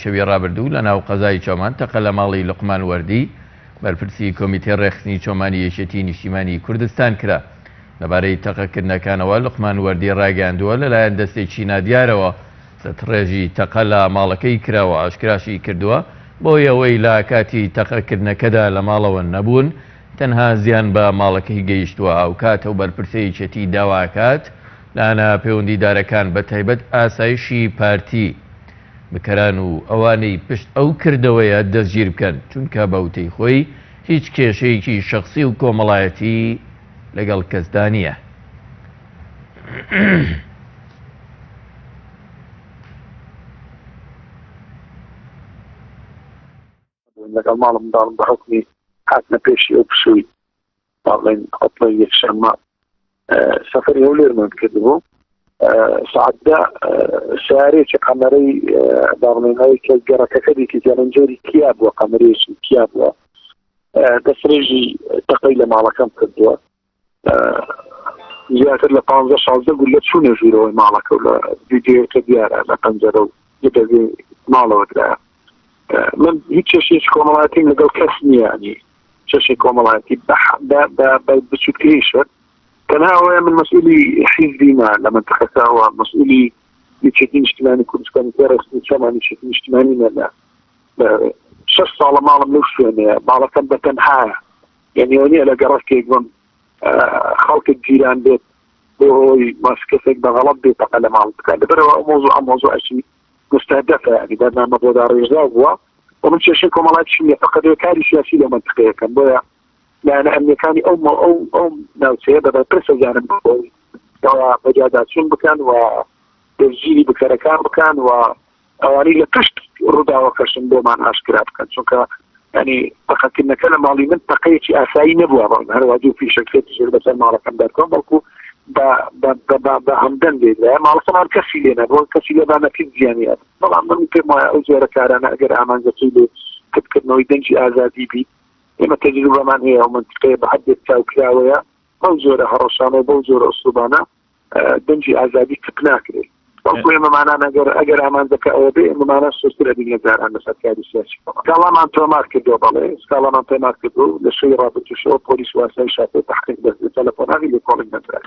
شەوی ڕابردوو لە ناو قەزای چۆمان تەقە لە ماڵی لوقمان وەردی بەرپرسی کۆمیتێ ڕێخستنی چۆمانی یەکێتی نیشتیمانی کوردستان کرا. لەبارەی تەقەکردنەکانەوە لوقمان وەردی ڕاگەاندووە لەلایەن دەستێکی نادیارەوە ڕێژی تەقە لە ماڵەکەی کراوە ئاشکراشی کردووە بۆی ئەوەی لە کاتی تەقەکردنەکەدا لە ماڵەوە نەبوون تەنها زیان بە ماڵەکەی گەیشتووە. ئەو کاتە و بەرپرسەیەکێتی داواکات لانا پەیوەندیدارەکان بە تایبەت ئاسایشی پارتی بکەران و ئەوانەی پشت ئەو کردەوەیە دەستگیر بکەن چونکە بەوتەی خۆی هیچ کێشەیەکی شەخسی و کۆمەڵایەتی لەگەڵ کەسدا نییە. لەگەڵ ماڵم منداڵم بە حکمی هاتنە پێشی ئەو پشووی باڵێن قەتڵی یەکشەممە سەفەری ئەو لێرمان کردبوو. سعددا سیارێکی قەمەرەی باڵێنەوەی کە گەڕەکەکە دیکە جارەنجۆری کیا بووە قەمەرەیەکی کیا بووە دەستڕێژی تەقەی لە ماڵەکەم کردووە. زیاتر لە 15-16 گولە چوونە ژوورەوەی ماڵەکە و لە ویدیۆکە دیارە لە پەنجەرە و دەبێ ماڵەوە درایە. من هیچ چێشێکی کۆمەڵایەتیم لەگەڵ کەس نییە ینی چێشی کۆمەڵایەتی بچووکتریشە تەنها ئەوەیە من مەسئولی حیزبیمە لە منتەقەکەوە مەسئولی یەکێتی نیشتیمانی کوردستانی ڕێخستنی چۆمانی یەکێتی نیشتیمانیمە لە 6 ساڵە ماڵم لەو شوێنەیە ماڵەکەم بەتەنهایە یعنی ئەوە نییە لە گەڕەکێک بم خەڵکت گیران بێت بۆ هۆی کەسێک بەغەڵەت بێت تەقە لە ماڵ بکات لەبەرەوە ئەم مۆزوعەکی مستهدفە ینی بەرنامە بۆ داڕێژدا بووە و من چێشەی کۆمەڵایەتیشم نییە فەقەت کاری سیاسی لە منتەقەیەکەم بۆیە لایەنە ئەمنیەکانی ئەو ناوچەیە بەبەرپرسە جانم بۆی بەجاداچوون بکەن و دەستگیری بکەرەکان بکەن و ئەوانەی لە پشت ڕووداوەکەشن بۆمان ئاشکرا بکەن چونکە ینی تەقەکردنەکە لە ماڵی من تەقەیەکی ئاسایی نەبووە هەروە دوو پیشەکرێتی ژێر بەسەر ماڵەکەم دەرکەم بەڵکو بە هەمدەن دێدرا ماڵەکەمان کەسی لێ نەبوو کەسی لێبانەکرد زیانیات بەڵام من پێم وایە ئەو جۆرە کارانە ئەگەر ئامانجەکەی لێ کردکردنەوەی دەنگی ئازادی بیت ئێمە تەجروبەمان هەیە و منتقەیە بە حدێک چاوکراوەیە بەو جۆرە هەڕەشانە و بەو جۆرە ئوسڵوبانە دەنگی ئازادی کپ ناکرێت بەڵکو ئێمەمانان ئەگەر ئامانجەکە ئەوە بێ ئێمەمانە سوستر ئەبینە جاران لەسەر کاری سیاسی سکاڵامان تۆمار کردووە بەڵێ سکاڵامان تۆمار کردو لە شوی ڕابردووشەوە پۆلیس واسای شافێ تەحقیق دەست تەلەفۆناوی لێ کۆڵینگ نەکرا